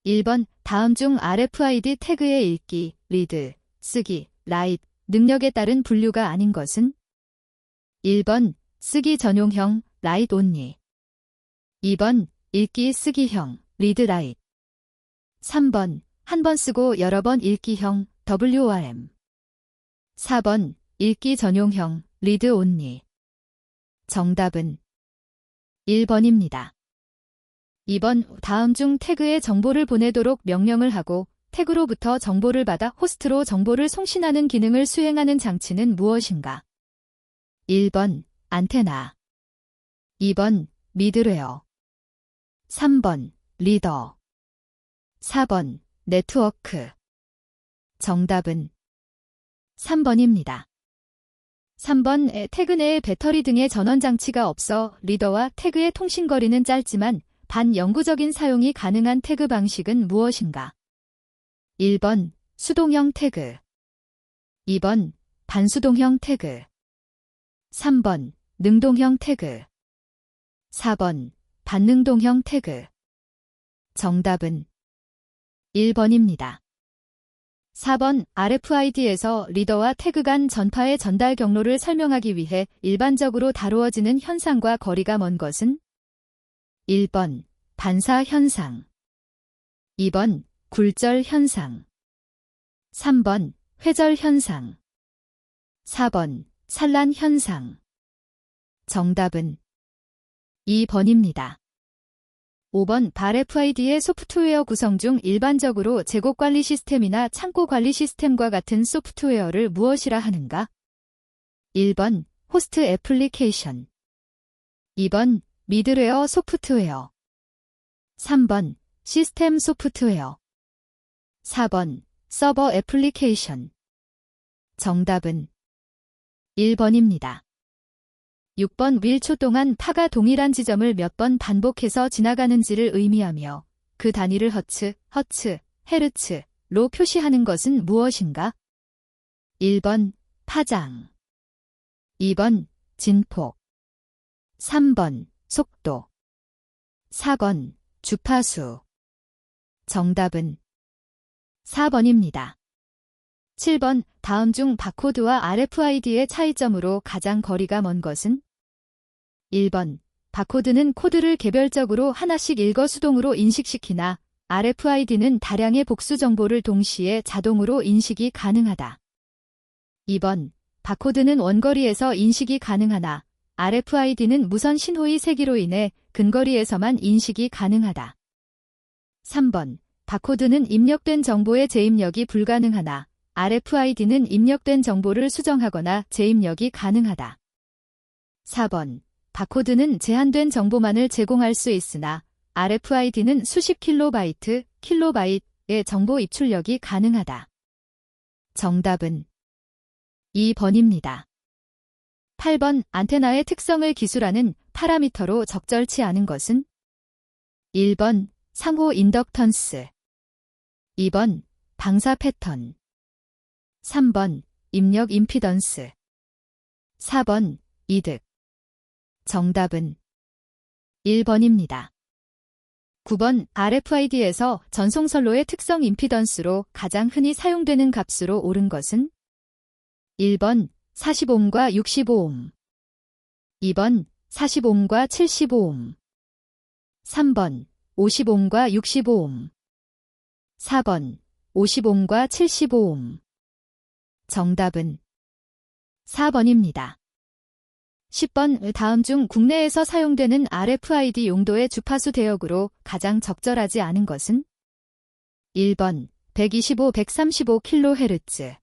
1번 다음 중 RFID 태그의 읽기, 리드, 쓰기, 라이트, 능력에 따른 분류가 아닌 것은? 1번 쓰기 전용형, 라이트 온리. 2번 읽기 쓰기형, 리드 라이트. 3번 한 번 쓰고 여러 번 읽기형, WORM. 4번 읽기 전용형, 리드 온리. 정답은 1번입니다. 2번 다음 중 태그에 정보를 보내도록 명령을 하고 태그로부터 정보를 받아 호스트로 정보를 송신하는 기능을 수행하는 장치는 무엇인가? 1번 안테나. 2번 미드웨어. 3번 리더. 4번 네트워크. 정답은 3번입니다. 3번 태그 내에 배터리 등의 전원 장치가 없어 리더와 태그의 통신거리는 짧지만 반영구적인 사용이 가능한 태그 방식은 무엇인가? 1번 수동형 태그. 2번 반수동형 태그. 3번 능동형 태그. 4번 반능동형 태그. 정답은 1번입니다. 4번 RFID에서 리더와 태그 간 전파의 전달 경로를 설명하기 위해 일반적으로 다루어지는 현상과 거리가 먼 것은? 1번 반사 현상. 2번 굴절 현상. 3번 회절 현상. 4번 산란 현상. 정답은 2번입니다. 5번 RFID의 소프트웨어 구성 중 일반적으로 제곡 관리 시스템이나 창고 관리 시스템과 같은 소프트웨어를 무엇이라 하는가? 1번 호스트 애플리케이션. 2번 미드웨어 소프트웨어. 3번 시스템 소프트웨어. 4번 서버 애플리케이션. 정답은 1번입니다. 6번 1초 동안 파가 동일한 지점을 몇 번 반복해서 지나가는지를 의미하며 그 단위를 허츠, 헤르츠로 표시하는 것은 무엇인가? 1번 파장. 2번 진폭. 3번 속도. 4번 주파수. 정답은 4번입니다. 7번 다음 중 바코드와 RFID의 차이점으로 가장 거리가 먼 것은? 1번 바코드는 코드를 개별적으로 하나씩 읽어 수동으로 인식시키나 RFID는 다량의 복수 정보를 동시에 자동으로 인식이 가능하다. 2번 바코드는 원거리에서 인식이 가능하나 RFID는 무선 신호의 세기로 인해 근거리에서만 인식이 가능하다. 3번 바코드는 입력된 정보의 재입력이 불가능하나 RFID는 입력된 정보를 수정하거나 재입력이 가능하다. 4번 바코드는 제한된 정보만을 제공할 수 있으나 RFID는 수십 킬로바이트의 정보 입출력이 가능하다. 정답은 2번입니다. 8번 안테나의 특성을 기술하는 파라미터로 적절치 않은 것은? 1번 상호 인덕턴스. 2번 방사 패턴. 3번 입력 임피던스. 4번 이득. 정답은 1번입니다. 9번 RFID에서 전송선로의 특성 임피던스로 가장 흔히 사용되는 값으로 옳은 것은? 1번 40옴과 65옴. 2번 40옴과 75옴. 3번 50옴과 65옴. 4번 50옴과 75옴. 정답은 4번입니다. 10번 다음 중 국내에서 사용되는 RFID 용도의 주파수 대역으로 가장 적절하지 않은 것은? 1번 125-135kHz.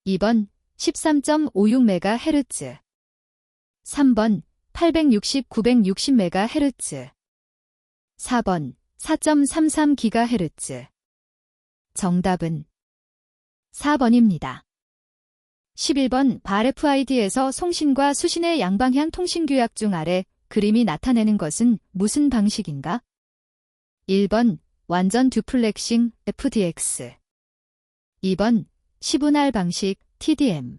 2번 13.56MHz. 3번 860-960MHz. 4번 4.33GHz. 정답은 4번입니다. 11번 RFID에서 송신과 수신의 양방향 통신 규약 중 아래 그림이 나타내는 것은 무슨 방식인가? 1번 완전 듀플렉싱 FDX. 2번 시분할 방식 TDM.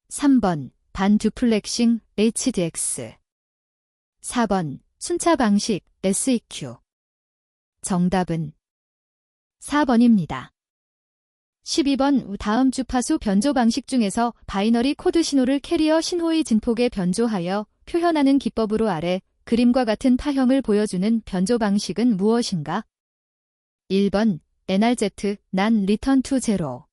3번 반 듀플렉싱 HDX. 4번 순차 방식 SEQ. 정답은 4번입니다. 12번 다음 주파수 변조 방식 중에서 바이너리 코드 신호를 캐리어 신호의 진폭에 변조하여 표현하는 기법으로 아래 그림과 같은 파형을 보여주는 변조 방식은 무엇인가? 1번 NRZ 난 리턴 투 제로.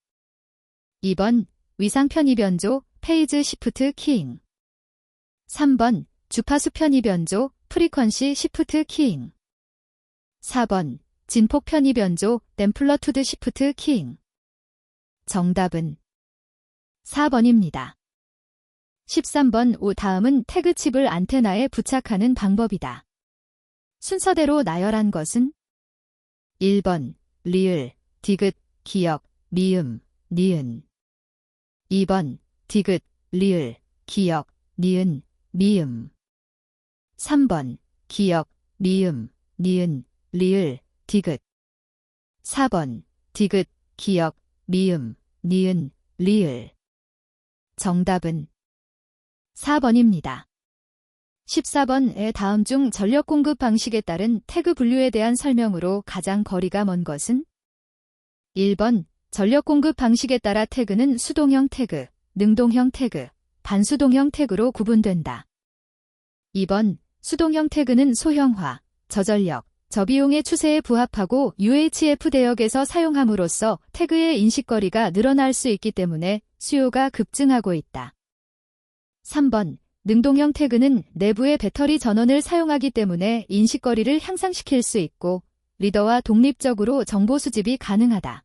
2번 위상 편의 변조 페이즈 시프트 키잉. 3번 주파수 편의 변조 프리퀀시 시프트 키잉. 4번 진폭 편의 변조 댐플러투드 시프트 키잉. 정답은 4번입니다. 13번 다음은 태그 칩을 안테나에 부착하는 방법이다. 순서대로 나열한 것은 1번 리을, 디귿, 기역, 미음, 니은. 2번 디귿, 리을, 기역, 니은, 미음. 3번 기역, 미음, 니은, 리을, 디귿. 4번 디귿, 기역, 미음, 니은, 리을. 정답은 4번입니다. 14번의 다음 중 전력 공급 방식에 따른 태그 분류에 대한 설명으로 가장 거리가 먼 것은 1번 전력 공급 방식에 따라 태그는 수동형 태그, 능동형 태그, 반수동형 태그로 구분된다. 2번 수동형 태그는 소형화, 저전력, 저비용의 추세에 부합하고 UHF 대역에서 사용함으로써 태그의 인식거리가 늘어날 수 있기 때문에 수요가 급증하고 있다. 3번 능동형 태그는 내부의 배터리 전원을 사용하기 때문에 인식거리를 향상시킬 수 있고 리더와 독립적으로 정보 수집이 가능하다.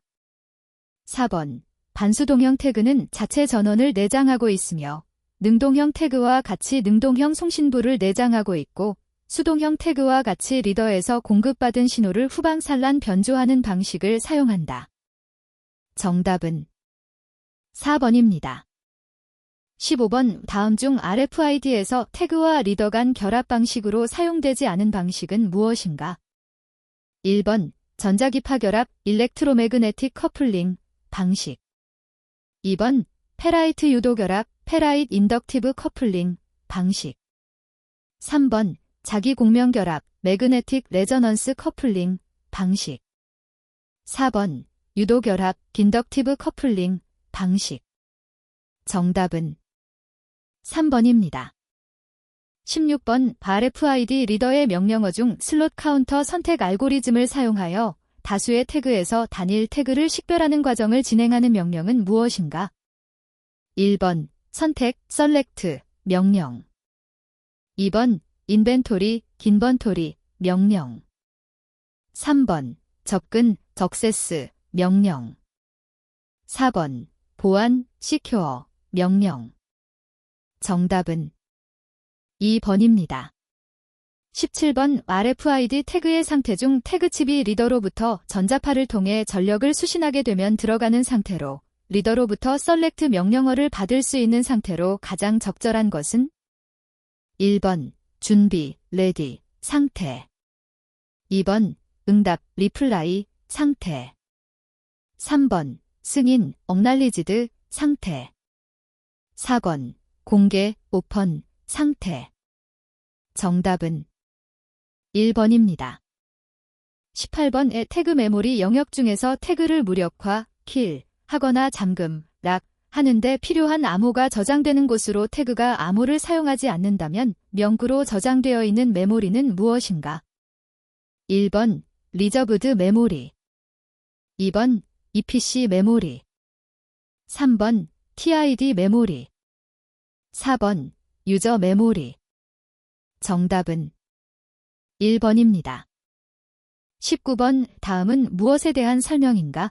4번 반수동형 태그는 자체 전원을 내장하고 있으며 능동형 태그와 같이 능동형 송신부를 내장하고 있고 수동형 태그와 같이 리더에서 공급받은 신호를 후방산란 변조하는 방식을 사용한다. 정답은 4번입니다. 15번 다음 중 RFID에서 태그와 리더 간 결합 방식으로 사용되지 않은 방식은 무엇인가? 1번 전자기파 결합 일렉트로매그네틱 커플링 방식. 2번 페라이트 유도 결합 페라이트 인덕티브 커플링 방식. 3번 자기 공명 결합 매그네틱 레저넌스 커플링 방식. 4번 유도 결합 인덕티브 커플링 방식. 정답은 3번입니다. 16번 RFID 리더의 명령어 중 슬롯 카운터 선택 알고리즘을 사용하여 다수의 태그에서 단일 태그를 식별하는 과정을 진행하는 명령은 무엇인가? 1번 선택 셀렉트 명령. 2번 인벤토리 긴번토리 명령. 3번 접근 적세스 명령. 4번 보안 시큐어 명령. 정답은 2번입니다. 17번 RFID 태그의 상태 중 태그칩이 리더로부터 전자파를 통해 전력을 수신하게 되면 들어가는 상태로 리더로부터 셀렉트 명령어를 받을 수 있는 상태로 가장 적절한 것은 1번 준비, 레디, 상태. 2번 응답, 리플라이, 상태. 3번 승인, 억날리지드, 상태. 4번 공개, 오펀, 상태. 정답은 1번입니다. 18번의 태그 메모리 영역 중에서 태그를 무력화, 킬, 하거나 잠금, 락, 하는데 필요한 암호가 저장되는 곳으로 태그가 암호를 사용하지 않는다면 명구로 저장되어 있는 메모리는 무엇인가? 1번 리저브드 메모리. 2번 EPC 메모리. 3번 TID 메모리. 4번 유저 메모리. 정답은 1번입니다. 19번 다음은 무엇에 대한 설명인가?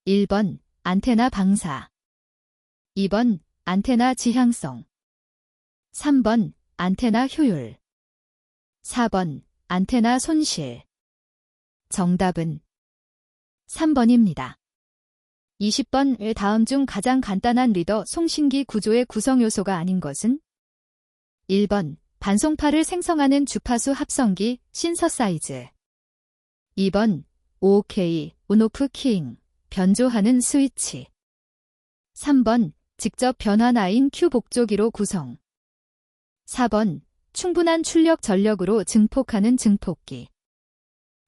1번 안테나 방사. 2번 안테나 지향성. 3번 안테나 효율. 4번 안테나 손실. 정답은 3번입니다. 20번 다음 중 가장 간단한 리더 송신기 구조의 구성 요소가 아닌 것은 1번 반송파를 생성하는 주파수 합성기 신서사이즈. 2번 OK 온오프 키잉 변조하는 스위치. 3번 직접 변환아인 Q 복조기로 구성. 4번 충분한 출력 전력으로 증폭하는 증폭기.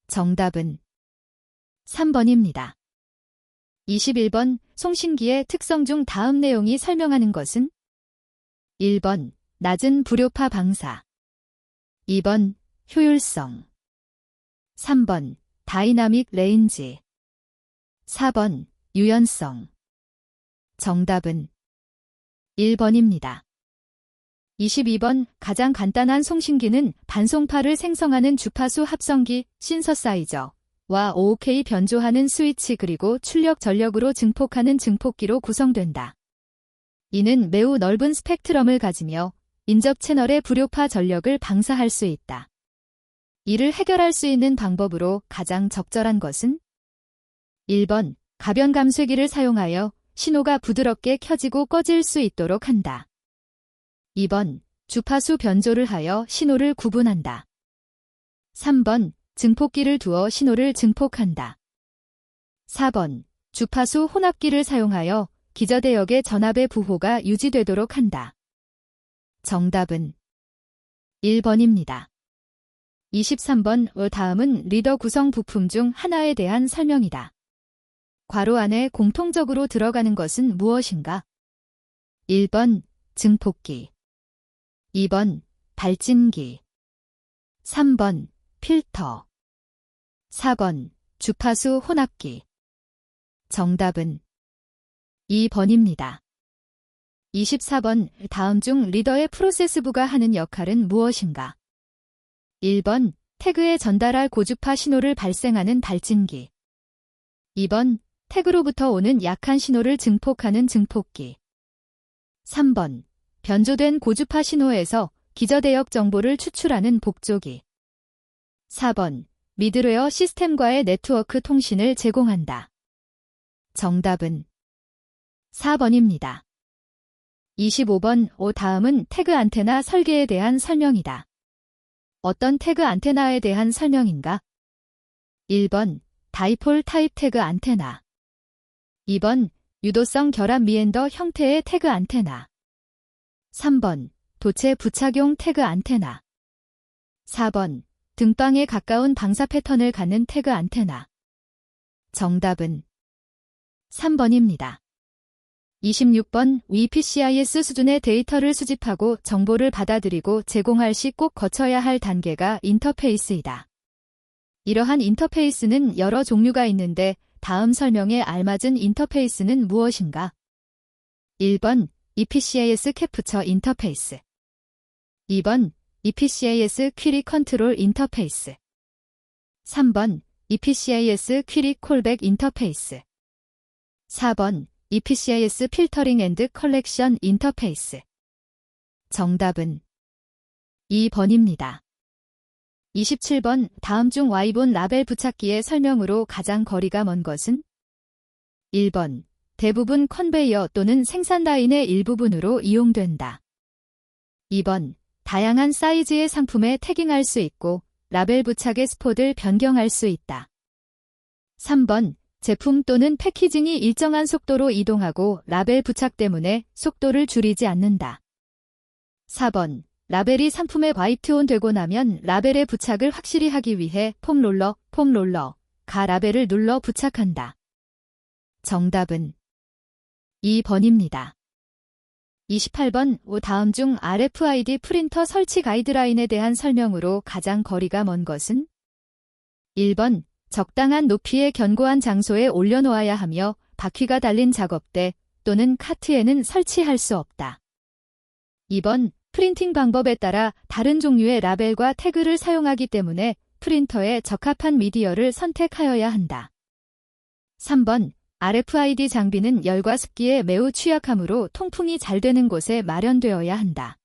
정답은 3번입니다. 21번 송신기의 특성 중 다음 내용이 설명하는 것은 1번 낮은 불효파 방사 2번 효율성 3번 다이나믹 레인지 4번 유연성 정답은 1번입니다. 22번 가장 간단한 송신기는 반송파를 생성하는 주파수 합성기 신서사이저와 5OK 변조하는 스위치 그리고 출력 전력으로 증폭하는 증폭기로 구성된다. 이는 매우 넓은 스펙트럼을 가지며 인접 채널의 불효파 전력을 방사할 수 있다. 이를 해결할 수 있는 방법으로 가장 적절한 것은 1번 가변 감쇄기를 사용하여 신호가 부드럽게 켜지고 꺼질 수 있도록 한다. 2번 주파수 변조를 하여 신호를 구분한다. 3번 증폭기를 두어 신호를 증폭한다. 4번 주파수 혼합기를 사용하여 기저대역의 전압의 부호가 유지되도록 한다. 정답은 1번입니다. 23번 다음은 리더 구성 부품 중 하나에 대한 설명이다. 괄호 안에 공통적으로 들어가는 것은 무엇인가? 1번 증폭기 2번 발진기 3번 필터 4번 주파수 혼합기 정답은 2번입니다. 24번 다음 중 리더의 프로세스부가 하는 역할은 무엇인가? 1번 태그에 전달할 고주파 신호를 발생하는 발진기 2번 태그로부터 오는 약한 신호를 증폭하는 증폭기 3번 변조된 고주파 신호에서 기저대역 정보를 추출하는 복조기 4번 미드웨어 시스템과의 네트워크 통신을 제공한다. 정답은 4번입니다. 25번 다음은 태그 안테나 설계에 대한 설명이다. 어떤 태그 안테나에 대한 설명인가? 1번 다이폴 타입 태그 안테나 2번 유도성 결합 미엔더 형태의 태그 안테나 3번 도체 부착용 태그 안테나 4번 등방에 가까운 방사 패턴을 갖는 태그 안테나 정답은 3번입니다. 26번 위 PCIS 수준의 데이터를 수집하고 정보를 받아들이고 제공할 시 꼭 거쳐야 할 단계가 인터페이스이다. 이러한 인터페이스는 여러 종류가 있는데 다음 설명에 알맞은 인터페이스는 무엇인가? 1번 ePCIS 캡처 인터페이스 2번 ePCIS 퀴리 컨트롤 인터페이스 3번 ePCIS 퀴리 콜백 인터페이스 4번 ePCIS 필터링 앤드 컬렉션 인터페이스 정답은 2번입니다. 27번 다음 중 Y본 라벨 부착기의 설명으로 가장 거리가 먼 것은 1번 대부분 컨베이어 또는 생산 라인의 일부분으로 이용된다. 2번 다양한 사이즈의 상품에 태깅할 수 있고 라벨 부착의 스폿을 변경할 수 있다. 3번 제품 또는 패키징이 일정한 속도로 이동하고 라벨 부착 때문에 속도를 줄이지 않는다. 4번 라벨이 상품에 화이트온 되고 나면 라벨의 부착을 확실히 하기 위해 폼롤러가 라벨을 눌러 부착한다. 정답은 2번입니다. 28번 다음 중 RFID 프린터 설치 가이드라인에 대한 설명으로 가장 거리가 먼 것은 1번 적당한 높이의 견고한 장소에 올려놓아야 하며 바퀴가 달린 작업대 또는 카트에는 설치할 수 없다. 2번 프린팅 방법에 따라 다른 종류의 라벨과 태그를 사용하기 때문에 프린터에 적합한 미디어를 선택하여야 한다. 3번 RFID 장비는 열과 습기에 매우 취약하므로 통풍이 잘 되는 곳에 마련되어야 한다.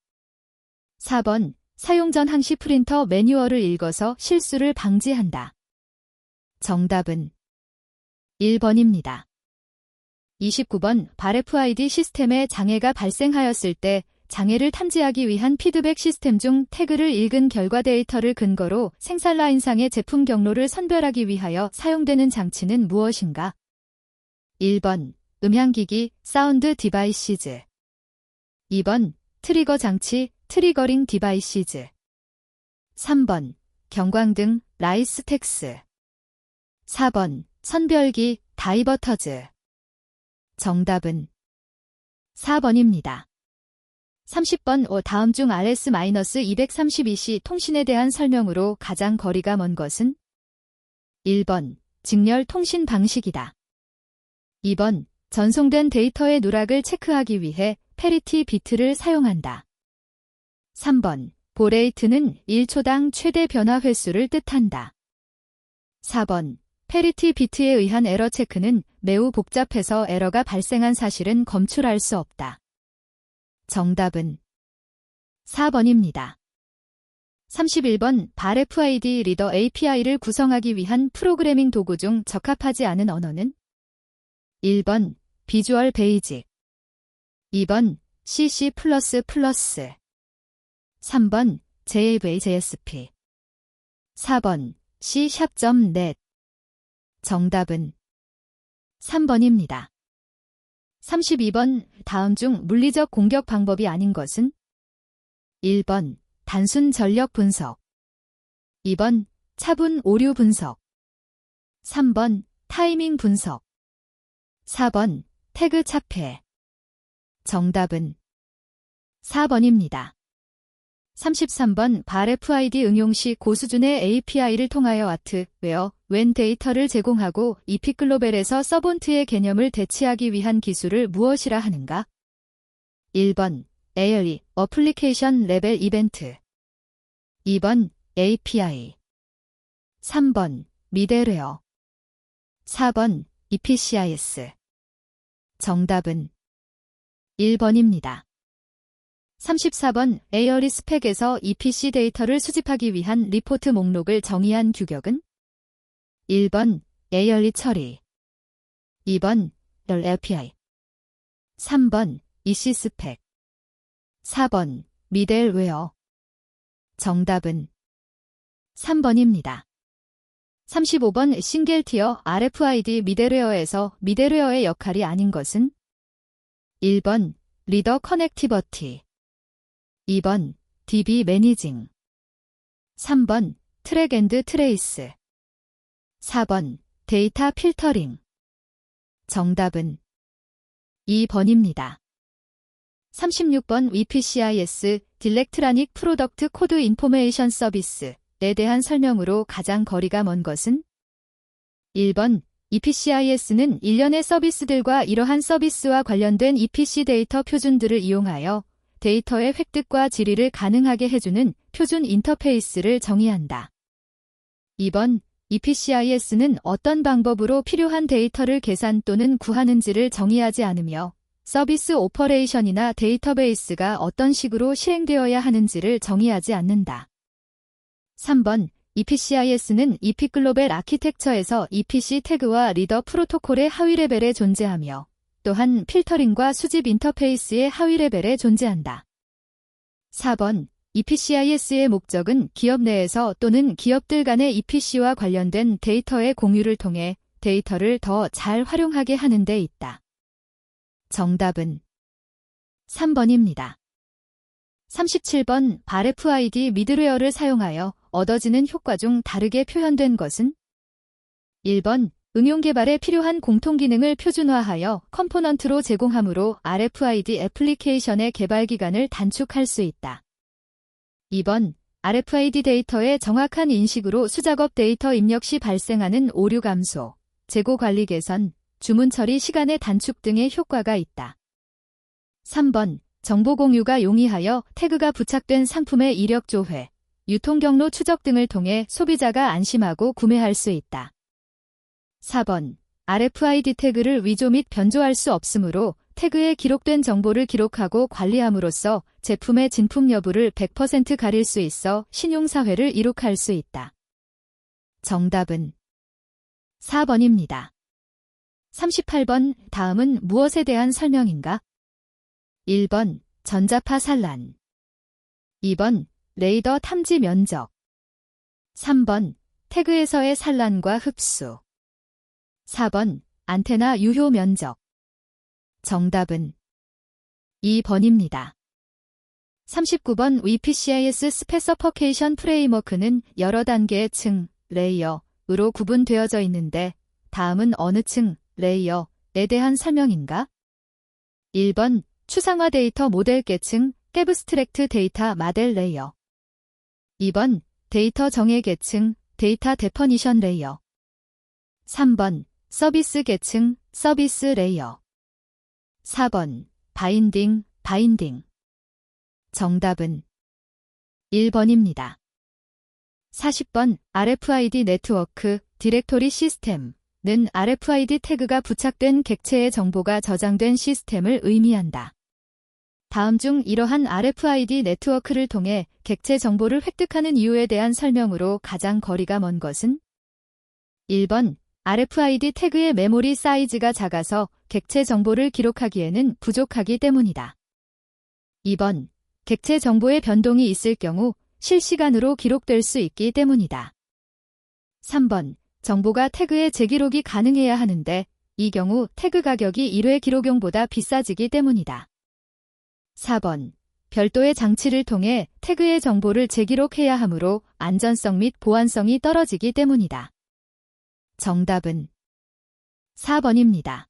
4번 사용 전 항시 프린터 매뉴얼을 읽어서 실수를 방지한다. 정답은 1번입니다. 29번 RFID 시스템에 장애가 발생하였을 때 장애를 탐지하기 위한 피드백 시스템 중 태그를 읽은 결과 데이터를 근거로 생산 라인상의 제품 경로를 선별하기 위하여 사용되는 장치는 무엇인가? 1번 음향기기 사운드 디바이시즈 2번 트리거 장치 트리거링 디바이시즈 3번 경광등 라이스텍스 4번 선별기, 다이버터즈. 정답은 4번입니다. 30번 다음 중 RS-232C 통신에 대한 설명으로 가장 거리가 먼 것은? 1번 직렬 통신 방식이다. 2번 전송된 데이터의 누락을 체크하기 위해 페리티 비트를 사용한다. 3번 보레이트는 1초당 최대 변화 횟수를 뜻한다. 4번 페리티 비트에 의한 에러 체크는 매우 복잡해서 에러가 발생한 사실은 검출할 수 없다. 정답은 4번입니다. 31번 발 FID 리더 API를 구성하기 위한 프로그래밍 도구 중 적합하지 않은 언어는? 1번 비주얼 베이직, 2번 CC++, 3번 JavaJSP, 4번 C#.net. 정답은 3번입니다. 32번 다음 중 물리적 공격 방법이 아닌 것은? 1번 단순 전력 분석, 2번 차분 오류 분석, 3번 타이밍 분석, 4번 태그 차폐. 정답은 4번입니다. 33번 발 FID 응용 시 고수준의 API를 통하여 아트, 웨어, 웬 데이터를 제공하고 이픽글로벌에서 서본트의 개념을 대체하기 위한 기술을 무엇이라 하는가? 1번 에어리, 어플리케이션 레벨 이벤트, 2번 API, 3번 미들웨어, 4번 EPCIS. 정답은 1번입니다. 34번 에어리 스펙에서 EPC 데이터를 수집하기 위한 리포트 목록을 정의한 규격은? 1번 에어리 처리, 2번 API, 3번 EC 스펙, 4번 미들웨어. 정답은 3번입니다. 35번 싱글 티어 RFID 미들웨어에서 미들웨어의 역할이 아닌 것은? 1번 리더 커넥티버티, 2번 DB 매니징, 3번 트랙 앤드 트레이스, 4번 데이터 필터링. 정답은 2번입니다. 36번 EPCIS 딜렉트라닉 프로덕트 코드 인포메이션 서비스에 대한 설명으로 가장 거리가 먼 것은? 1번 EPCIS는 일련의 서비스들과 이러한 서비스와 관련된 EPC 데이터 표준들을 이용하여 데이터의 획득과 질의를 가능하게 해주는 표준 인터페이스를 정의한다. 2번 EPCIS는 어떤 방법으로 필요한 데이터를 계산 또는 구하는지를 정의하지 않으며 서비스 오퍼레이션이나 데이터베이스가 어떤 식으로 실행되어야 하는지를 정의하지 않는다. 3번 EPCIS는 이픽글로벌 아키텍처에서 EPC 태그와 리더 프로토콜의 하위 레벨에 존재하며 또한 필터링과 수집 인터페이스의 하위 레벨에 존재한다. 4번 EPCIS의 목적은 기업 내에서 또는 기업들 간의 EPC와 관련된 데이터의 공유를 통해 데이터를 더 잘 활용하게 하는 데 있다. 정답은 3번입니다. 37번 발 FID 미들웨어를 사용하여 얻어지는 효과 중 다르게 표현된 것은? 1번 응용 개발에 필요한 공통기능을 표준화하여 컴포넌트로 제공하므로 RFID 애플리케이션의 개발 기간을 단축할 수 있다. 2번 RFID 데이터의 정확한 인식으로 수작업 데이터 입력 시 발생하는 오류 감소, 재고 관리 개선, 주문 처리 시간의 단축 등의 효과가 있다. 3번 정보 공유가 용이하여 태그가 부착된 상품의 이력 조회, 유통 경로 추적 등을 통해 소비자가 안심하고 구매할 수 있다. 4번 RFID 태그를 위조 및 변조할 수 없으므로 태그에 기록된 정보를 기록하고 관리함으로써 제품의 진품 여부를 100% 가릴 수 있어 신용사회를 이룩할 수 있다. 정답은 4번입니다. 38번 다음은 무엇에 대한 설명인가? 1번 전자파 산란, 2번 레이더 탐지 면적, 3번 태그에서의 산란과 흡수, 4번 안테나 유효 면적. 정답은 2번입니다. 39번 EPCIS 스페서퍼케이션 프레임워크는 여러 단계의 층, 레이어, 으로 구분되어져 있는데 다음은 어느 층, 레이어에 대한 설명인가? 1번 추상화 데이터 모델 계층, 앱스트랙트 데이터 모델 레이어. 2번 데이터 정의 계층, 데이터 데퍼니션 레이어. 3번 서비스 계층, 서비스 레이어. 4번 바인딩. 정답은 1번입니다. 40번 RFID 네트워크 디렉토리 시스템은 RFID 태그가 부착된 객체의 정보가 저장된 시스템을 의미한다. 다음 중 이러한 RFID 네트워크를 통해 객체 정보를 획득하는 이유에 대한 설명으로 가장 거리가 먼 것은? 1번 RFID 태그의 메모리 사이즈가 작아서 객체 정보를 기록하기에는 부족하기 때문이다. 2번 객체 정보의 변동이 있을 경우 실시간으로 기록될 수 있기 때문이다. 3번 정보가 태그에 재기록이 가능해야 하는데 이 경우 태그 가격이 1회 기록용보다 비싸지기 때문이다. 4번 별도의 장치를 통해 태그의 정보를 재기록해야 하므로 안전성 및 보안성이 떨어지기 때문이다. 정답은 4번입니다.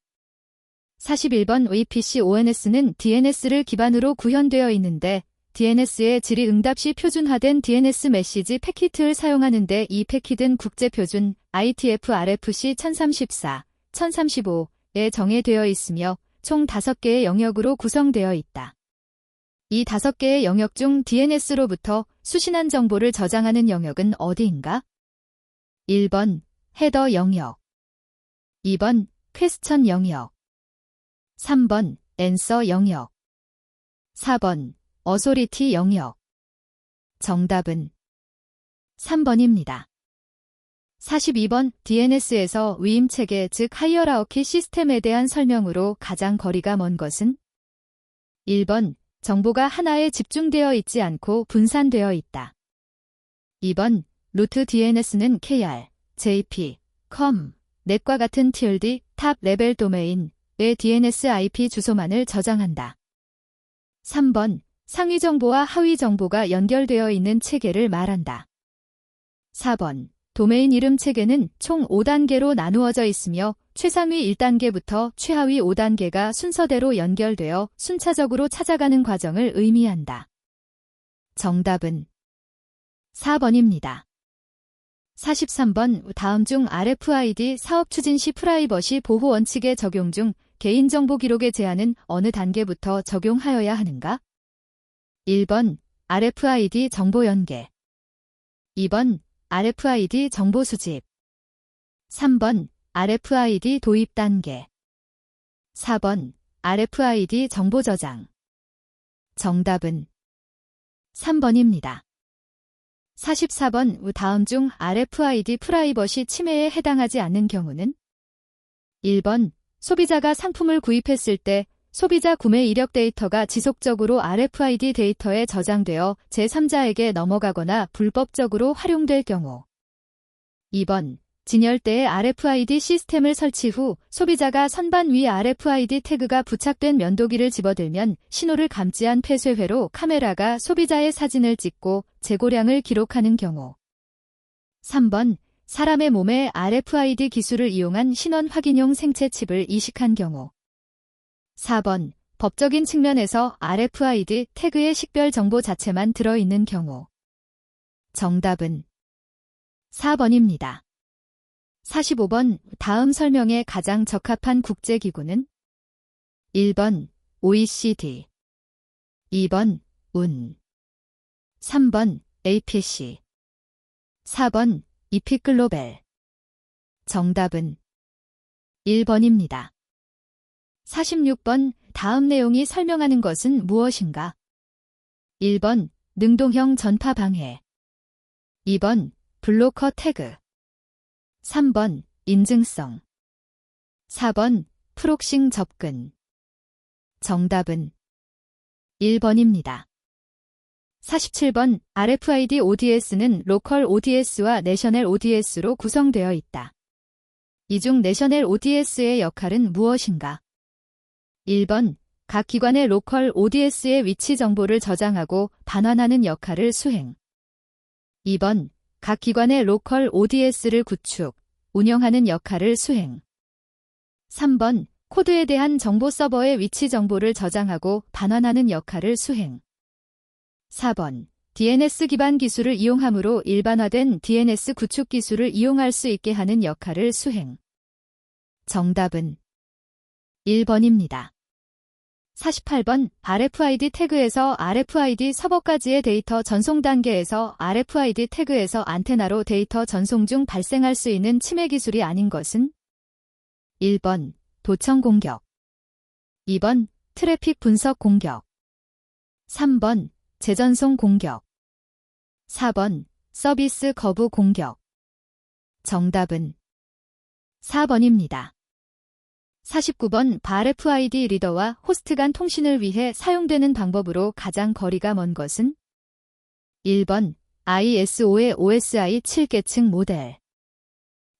41번 VPC-ONS는 DNS를 기반으로 구현되어 있는데 DNS의 질의 응답 시 표준화된 DNS 메시지 패킷을 사용하는데 이 패킷은 국제표준 IETF RFC 1034, 1035에 정의되어 있으며 총 5개의 영역으로 구성되어 있다. 이 5개의 영역 중 DNS로부터 수신한 정보를 저장하는 영역은 어디인가? 1번 헤더 영역, 2번 퀘스천 영역, 3번 앤서 영역, 4번 어소리티 영역. 정답은 3번입니다. 42번 DNS에서 위임 체계 즉 하이어라키 시스템에 대한 설명으로 가장 거리가 먼 것은? 1번 정보가 하나에 집중되어 있지 않고 분산되어 있다. 2번 루트 DNS는 KR, JP, COM, 넷과 같은 TLD, 탑 레벨 도메인의 DNS IP 주소만을 저장한다. 3번 상위 정보와 하위 정보가 연결되어 있는 체계를 말한다. 4번 도메인 이름 체계는 총 5단계로 나누어져 있으며 최상위 1단계부터 최하위 5단계가 순서대로 연결되어 순차적으로 찾아가는 과정을 의미한다. 정답은 4번입니다. 43번 다음 중 RFID 사업 추진 시 프라이버시 보호 원칙의 적용 중 개인정보 기록의 제한은 어느 단계부터 적용하여야 하는가? 1번 RFID 정보 연계, 2번 RFID 정보 수집, 3번 RFID 도입 단계, 4번 RFID 정보 저장. 정답은 3번입니다. 44번 다음 중 RFID 프라이버시 침해에 해당하지 않는 경우는? 1번 소비자가 상품을 구입했을 때 소비자 구매 이력 데이터가 지속적으로 RFID 데이터에 저장되어 제3자에게 넘어가거나 불법적으로 활용될 경우. 2번 진열대에 RFID 시스템을 설치 후 소비자가 선반 위 RFID 태그가 부착된 면도기를 집어들면 신호를 감지한 폐쇄회로 카메라가 소비자의 사진을 찍고 재고량을 기록하는 경우. 3번 사람의 몸에 RFID 기술을 이용한 신원 확인용 생체 칩을 이식한 경우. 4번 법적인 측면에서 RFID 태그의 식별 정보 자체만 들어있는 경우. 정답은 4번입니다. 45번 다음 설명에 가장 적합한 국제기구는? 1번 OECD, 2번 운, 3번 APC, 4번 이픽글로벨. 정답은 1번입니다. 46번 다음 내용이 설명하는 것은 무엇인가? 1번 능동형 전파 방해, 2번 블로커 태그, 3번 인증성, 4번 프록싱 접근. 정답은 1번입니다. 47번 RFID ODS는 로컬 ODS와 내셔널 ODS로 구성되어 있다. 이 중 내셔널 ODS의 역할은 무엇인가? 1번 각 기관의 로컬 ODS의 위치 정보를 저장하고 반환하는 역할을 수행. 2번 각 기관의 로컬 ODS를 구축, 운영하는 역할을 수행. 3번, 코드에 대한 정보 서버의 위치 정보를 저장하고 반환하는 역할을 수행. 4번, DNS 기반 기술을 이용함으로 일반화된 DNS 구축 기술을 이용할 수 있게 하는 역할을 수행. 정답은 1번입니다. 48번, RFID 태그에서 RFID 서버까지의 데이터 전송 단계에서 RFID 태그에서 안테나로 데이터 전송 중 발생할 수 있는 침해 기술이 아닌 것은? 1번, 도청 공격. 2번, 트래픽 분석 공격. 3번, 재전송 공격. 4번, 서비스 거부 공격. 정답은 4번입니다. 49번, RFID 리더와 호스트 간 통신을 위해 사용되는 방법으로 가장 거리가 먼 것은? 1번, ISO의 OSI 7계층 모델.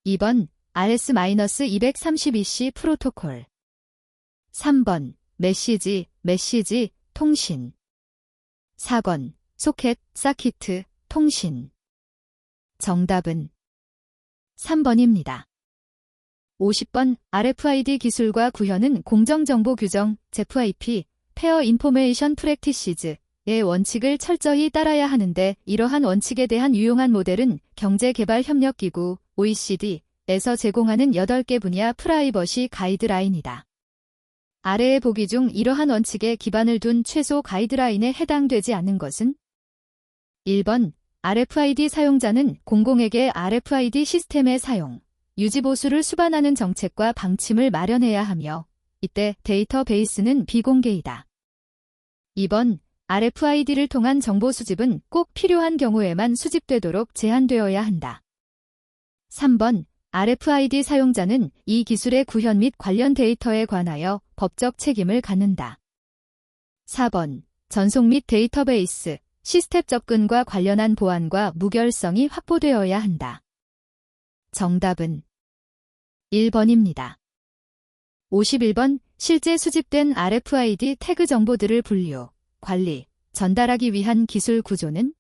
2번, RS-232C 프로토콜. 3번, 메시지, 통신. 4번, 소켓, 사키트, 통신. 정답은 3번입니다. 50번, RFID 기술과 구현은 공정정보 규정, ZIP, 페어 인포메이션 프랙티시즈의 원칙을 철저히 따라야 하는데 이러한 원칙에 대한 유용한 모델은 경제개발협력기구, OECD에서 제공하는 8개 분야 프라이버시 가이드라인이다. 아래의 보기 중 이러한 원칙에 기반을 둔 최소 가이드라인에 해당되지 않는 것은? 1번, RFID 사용자는 공공에게 RFID 시스템의 사용, 유지보수를 수반하는 정책과 방침을 마련해야 하며 이때 데이터베이스는 비공개이다. 2번, RFID를 통한 정보 수집은 꼭 필요한 경우에만 수집되도록 제한되어야 한다. 3번, RFID 사용자는 이 기술의 구현 및 관련 데이터에 관하여 법적 책임을 갖는다. 4번, 전송 및 데이터베이스, 시스템 접근과 관련한 보안과 무결성이 확보되어야 한다. 정답은 1번입니다. 51번, 실제 수집된 RFID 태그 정보들을 분류, 관리, 전달하기 위한 기술 구조는?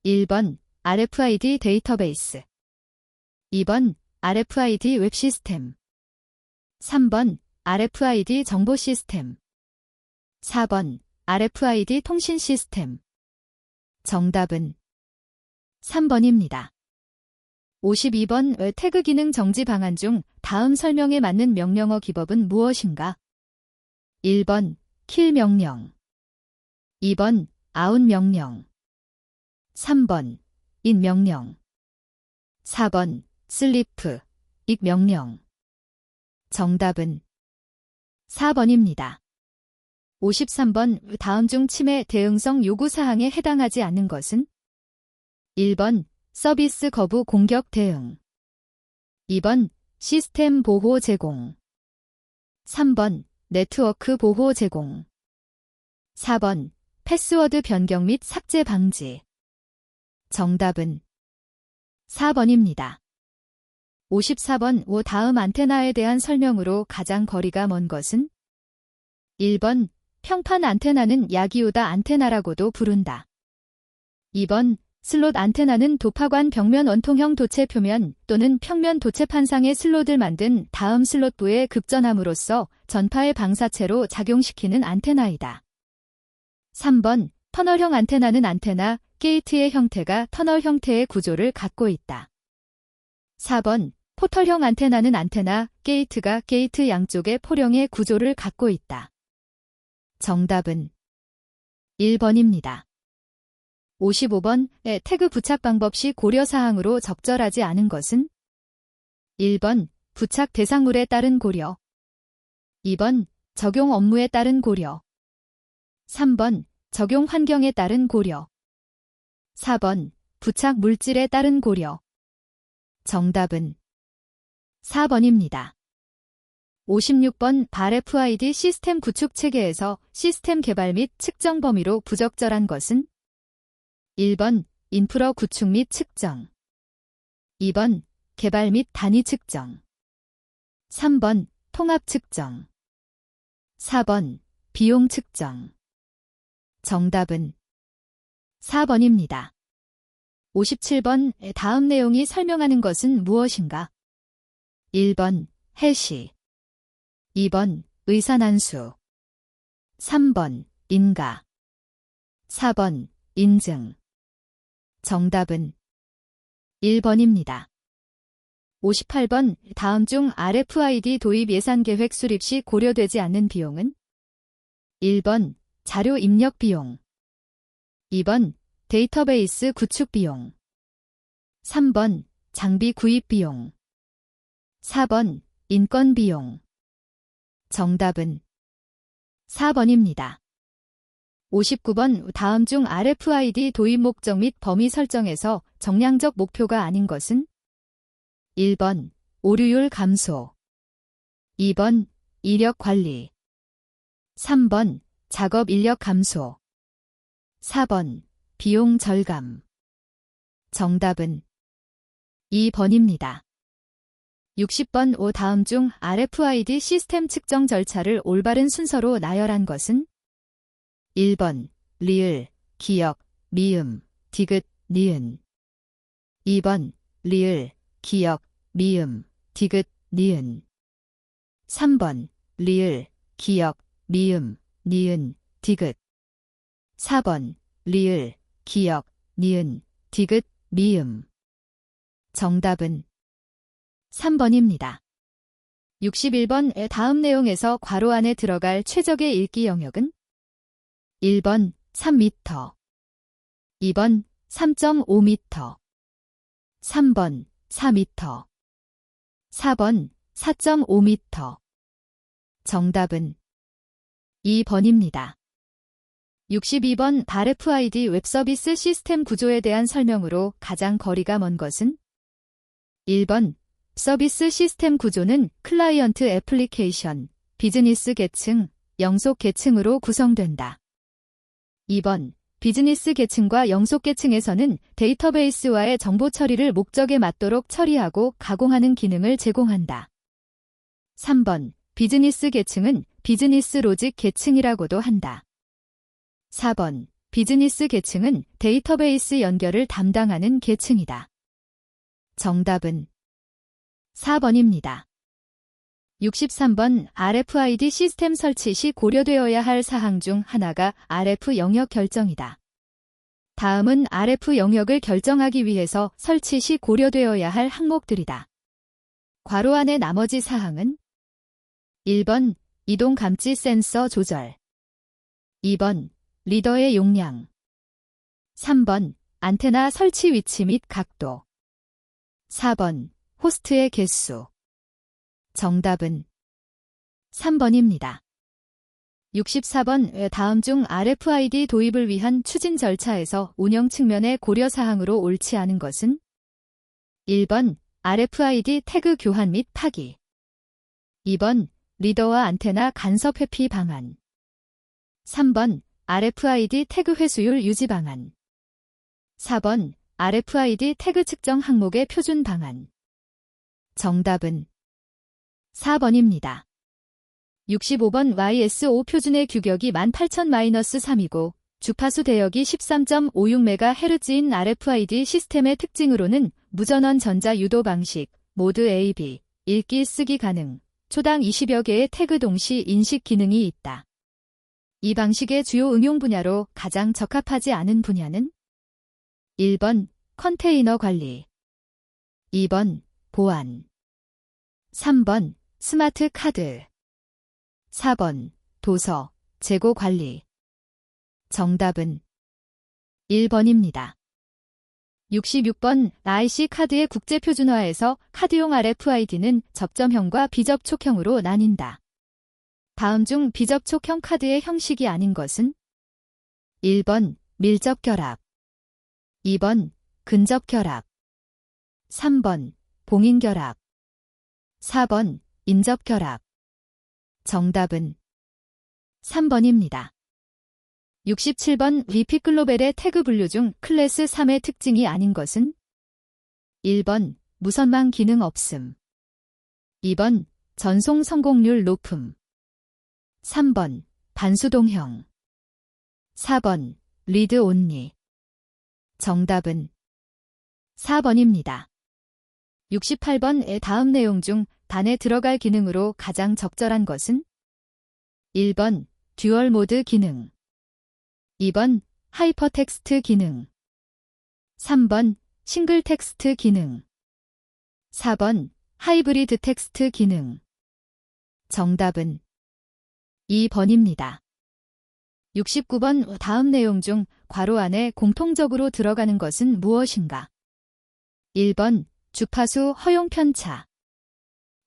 1번, RFID 데이터베이스. 2번, RFID 웹 시스템. 3번, RFID 정보 시스템. 4번, RFID 통신 시스템. 정답은 3번입니다. 52번, 태그 기능 정지 방안 중 다음 설명에 맞는 명령어 기법은 무엇인가? 1번, 킬 명령. 2번, 아웃 명령. 3번, 인 명령. 4번, 슬리프, 익 명령. 정답은 4번입니다. 53번, 다음 중 침해 대응성 요구사항에 해당하지 않는 것은? 1번, 서비스 거부 공격 대응. 2번, 시스템 보호 제공. 3번, 네트워크 보호 제공. 4번, 패스워드 변경 및 삭제 방지. 정답은 4번입니다. 54번, 다음 안테나에 대한 설명으로 가장 거리가 먼 것은? 1번, 평판 안테나는 야기우다 안테나라고도 부른다. 2번, 슬롯 안테나는 도파관 벽면 원통형 도체 표면 또는 평면 도체판상의 슬롯을 만든 다음 슬롯부에 급전함으로써 전파의 방사체로 작용시키는 안테나이다. 3번, 터널형 안테나는 안테나, 게이트의 형태가 터널 형태의 구조를 갖고 있다. 4번, 포털형 안테나는 안테나, 게이트가 게이트 양쪽의 포령의 구조를 갖고 있다. 정답은 1번입니다. 55번, 태그 부착 방법 시 고려사항으로 적절하지 않은 것은? 1번, 부착 대상물에 따른 고려. 2번, 적용 업무에 따른 고려. 3번, 적용 환경에 따른 고려. 4번, 부착 물질에 따른 고려. 정답은 4번입니다. 56번, RFID 시스템 구축 체계에서 시스템 개발 및 측정 범위로 부적절한 것은? 1번, 인프라 구축 및 측정. 2번, 개발 및 단위 측정. 3번, 통합 측정. 4번, 비용 측정. 정답은 4번입니다. 57번 다음 내용이 설명하는 것은 무엇인가? 1번 해시, 2번 의사난수, 3번 인가, 4번 인증. 정답은 1번입니다. 58번 다음 중 RFID 도입 예산 계획 수립 시 고려되지 않는 비용은? 1번 자료 입력 비용, 2번 데이터베이스 구축 비용, 3번 장비 구입 비용, 4번 인건 비용. 정답은 4번입니다. 59번 다음 중 RFID 도입 목적 및 범위 설정에서 정량적 목표가 아닌 것은? 1번 오류율 감소, 2번 이력 관리, 3번 작업 인력 감소, 4번 비용 절감. 정답은 2번입니다. 60번 다음 중 RFID 시스템 측정 절차를 올바른 순서로 나열한 것은? 1번 리을, 기역, 미음, 디귿, 니은, 2번 리을, 기역, 미음, 디귿, 니은, 3번 리을, 기역, 미음, 니은, 디귿, 4번 리을, 기역, 니은, 디귿, 미음. 정답은 3번입니다. 61번 다음 내용에서 괄호 안에 들어갈 최적의 읽기 영역은? 1번 3m, 2번 3.5m, 3번 4m, 4번 4.5m. 정답은 2번입니다. 62번 RFID 웹서비스 시스템 구조에 대한 설명으로 가장 거리가 먼 것은? 1번 서비스 시스템 구조는 클라이언트 애플리케이션, 비즈니스 계층, 영속 계층으로 구성된다. 2번 비즈니스 계층과 영속 계층에서는 데이터베이스와의 정보 처리를 목적에 맞도록 처리하고 가공하는 기능을 제공한다. 3번 비즈니스 계층은 비즈니스 로직 계층이라고도 한다. 4번 비즈니스 계층은 데이터베이스 연결을 담당하는 계층이다. 정답은 4번입니다. 63번 RFID 시스템 설치 시 고려되어야 할 사항 중 하나가 RF 영역 결정이다. 다음은 RF 영역을 결정하기 위해서 설치 시 고려되어야 할 항목들이다. 괄호 안의 나머지 사항은? 1번 이동 감지 센서 조절, 2번 리더의 용량, 3번 안테나 설치 위치 및 각도, 4번 호스트의 개수. 정답은 3번입니다. 64번 다음 중 RFID 도입을 위한 추진 절차에서 운영 측면의 고려사항으로 옳지 않은 것은? 1번 RFID 태그 교환 및 파기, 2번 리더와 안테나 간섭 회피 방안, 3번 RFID 태그 회수율 유지 방안, 4번 RFID 태그 측정 항목의 표준 방안. 정답은 4번입니다. 65번 YSO 표준의 규격이 18000-3이고 주파수 대역이 13.56MHz인 RFID 시스템의 특징으로는 무전원 전자 유도 방식, 모드 A/B, 읽기 쓰기 가능, 초당 20여 개의 태그 동시 인식 기능이 있다. 이 방식의 주요 응용 분야로 가장 적합하지 않은 분야는? 1번 컨테이너 관리, 2번 보안, 3번 스마트 카드, 4번 도서, 재고 관리. 정답은 1번입니다. 66번 IC 카드의 국제 표준화에서 카드용 RFID는 접점형과 비접촉형으로 나뉜다. 다음 중 비접촉형 카드의 형식이 아닌 것은? 1번 밀접 결합, 2번 근접 결합, 3번 봉인 결합, 4번 인접 결합. 정답은 3번입니다. 67번 VP 글로벨의 태그 분류 중 클래스 3의 특징이 아닌 것은? 1번 무선망 기능 없음, 2번 전송 성공률 높음, 3번 반수동형, 4번 리드 온리. 정답은 4번입니다. 68번의 다음 내용 중 단에 들어갈 기능으로 가장 적절한 것은? 1번 듀얼 모드 기능, 2번 하이퍼텍스트 기능, 3번 싱글 텍스트 기능, 4번 하이브리드 텍스트 기능. 정답은 2번입니다. 69번 다음 내용 중 괄호 안에 공통적으로 들어가는 것은 무엇인가? 1번 주파수 허용 편차,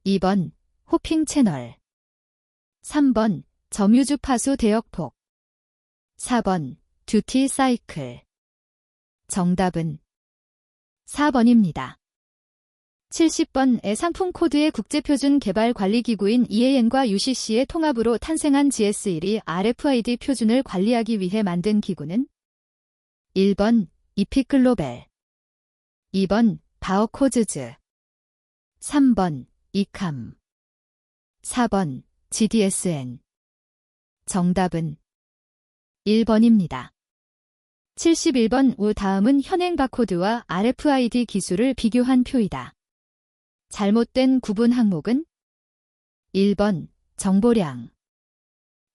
2번 호핑 채널, 3번 점유 주파수 대역폭, 4번 듀티 사이클. 정답은 4번입니다. 70번의 상품 코드의 국제표준 개발 관리기구인 EAN과 UCC의 통합으로 탄생한 GS1이 RFID 표준을 관리하기 위해 만든 기구는? 1번 이픽글로벨, 2번 바어코즈즈, 3번 이캄, 4번 GDSN. 정답은 1번입니다. 71번 다음은 현행 바코드와 RFID 기술을 비교한 표이다. 잘못된 구분 항목은? 1번 정보량,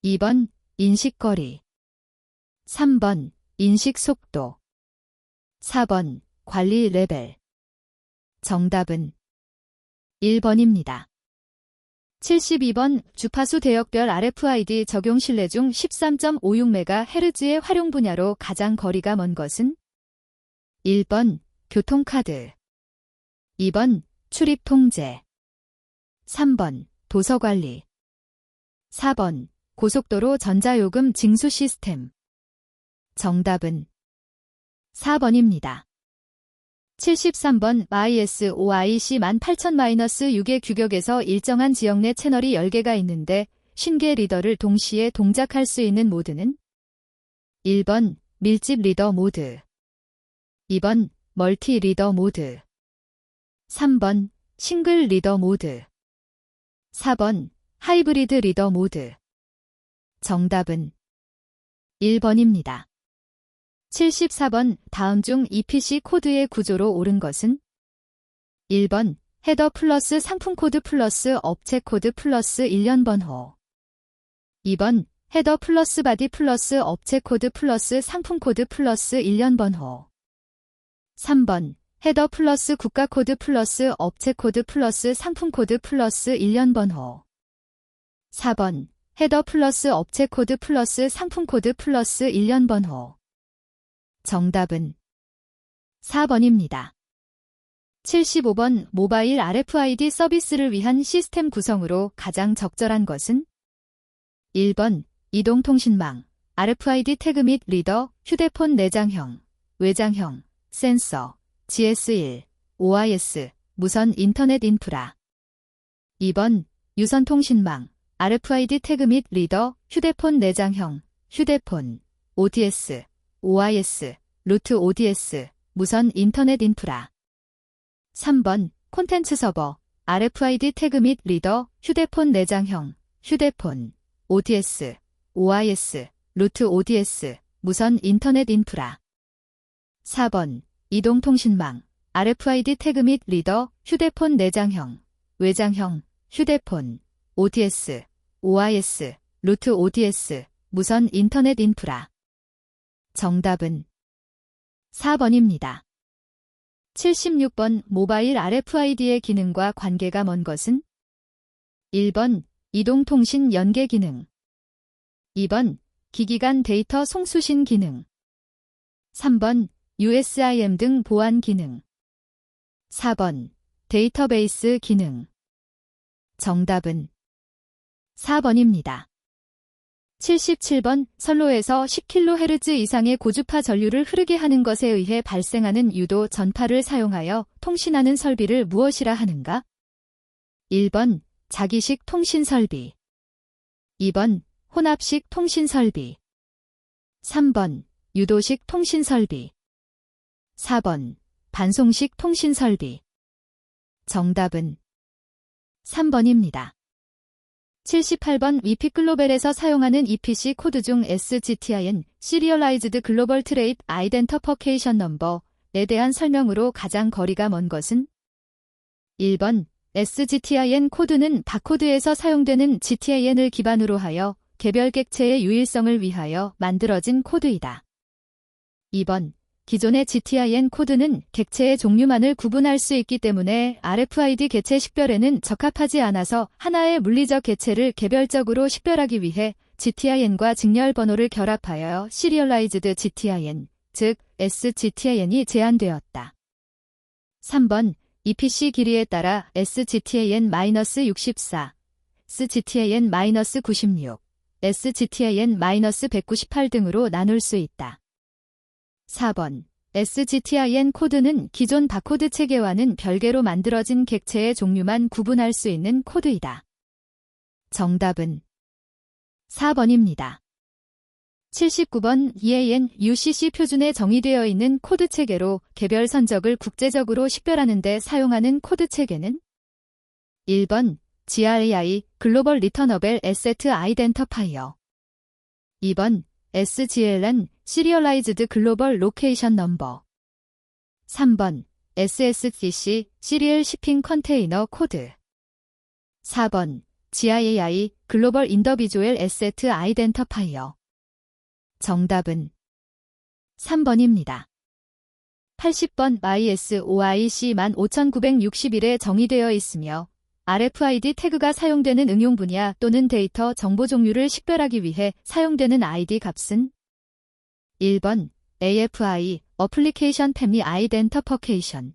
2번 인식거리, 3번 인식속도, 4번 관리 레벨. 정답은 1번입니다. 72번 주파수 대역별 RFID 적용 신뢰 중 13.56MHz의 활용 분야로 가장 거리가 먼 것은? 1번 교통카드, 2번 출입 통제, 3번 도서관리, 4번 고속도로 전자요금 징수 시스템. 정답은 4번입니다. 73번 ISO/IEC 18000-6의 규격에서 일정한 지역 내 채널이 10개가 있는데 50개 리더를 동시에 동작할 수 있는 모드는? 1번 밀집 리더 모드, 2번 멀티 리더 모드, 3번 싱글 리더 모드, 4번 하이브리드 리더 모드. 정답은 1번입니다. 74번 다음 중 EPC 코드의 구조로 옳은 것은? 1번 헤더 플러스 상품 코드 플러스 업체 코드 플러스 일련 번호, 2번 헤더 플러스 바디 플러스 업체 코드 플러스 상품 코드 플러스 일련 번호, 3번 헤더 플러스 국가 코드 플러스 업체 코드 플러스 상품 코드 플러스 일련 번호, 4번 헤더 플러스 업체 코드 플러스 상품 코드 플러스 일련 번호. 정답은 4번입니다. 75번 모바일 RFID 서비스를 위한 시스템 구성으로 가장 적절한 것은? 1번 이동통신망, RFID 태그 및 리더, 휴대폰 내장형, 외장형, 센서, GS1, OIS, 무선 인터넷 인프라. 2번 유선통신망, RFID 태그 및 리더, 휴대폰 내장형, 휴대폰, ODS, OIS, 루트 ODS, 무선 인터넷 인프라. 3번 콘텐츠 서버, RFID 태그 및 리더, 휴대폰 내장형, 휴대폰, ODS, OIS, 루트 ODS, 무선 인터넷 인프라. 4번 이동통신망, RFID 태그 및 리더, 휴대폰 내장형, 외장형, 휴대폰, ODS, OIS, 루트 ODS, 무선 인터넷 인프라. 정답은 4번입니다. 76번 모바일 RFID의 기능과 관계가 먼 것은? 1번 이동통신 연계 기능, 2번 기기 간 데이터 송수신 기능, 3번 USIM 등 보안 기능, 4번 데이터베이스 기능. 정답은 4번입니다. 77번 선로에서 10kHz 이상의 고주파 전류를 흐르게 하는 것에 의해 발생하는 유도 전파를 사용하여 통신하는 설비를 무엇이라 하는가? 1번 자기식 통신 설비, 2번 혼합식 통신 설비, 3번 유도식 통신 설비, 4번 반송식 통신 설비. 정답은 3번입니다. 78번 위픽글로벨에서 사용하는 EPC 코드 중 SGTIN, Serialized Global Trade Identification Number, 대한 설명으로 가장 거리가 먼 것은? 1번, SGTIN 코드는 바코드에서 사용되는 GTIN을 기반으로 하여 개별 객체의 유일성을 위하여 만들어진 코드이다. 2번, 기존의 GTIN 코드는 객체의 종류만을 구분할 수 있기 때문에 RFID 객체 식별에는 적합하지 않아서 하나의 물리적 객체를 개별적으로 식별하기 위해 GTIN과 직렬 번호를 결합하여 Serialized GTIN, 즉 SGTIN이 제안되었다. 3번, EPC 길이에 따라 SGTIN-64, SGTIN-96, SGTIN-198 등으로 나눌 수 있다. 4번, SGTIN 코드는 기존 바코드 체계와는 별개로 만들어진 객체의 종류만 구분할 수 있는 코드이다. 정답은 4번입니다. 79번 EAN UCC 표준에 정의되어 있는 코드 체계로 개별 선적을 국제적으로 식별하는 데 사용하는 코드 체계는? 1번 GRAI 글로벌 리터너벨 애세트 아이덴터파이어, 2번 SGLN Serialized Global Location Number, 3번 SSCC Serial Shipping Container Code, 4번 GIAI 글로벌 인더비주얼 애세트 아이덴터파이어. 정답은 3번입니다. 80번 ISO/IEC 15961에 정의되어 있으며 RFID 태그가 사용되는 응용 분야 또는 데이터 정보 종류를 식별하기 위해 사용되는 ID 값은? 1번 AFI Application Family Identification,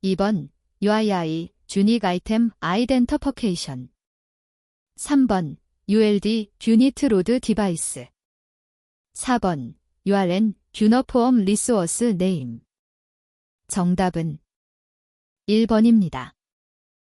2번 UII Unique Item Identification, 3번 ULD Unit Load Device, 4번 URN Uniform Resource Name. 정답은 1번입니다.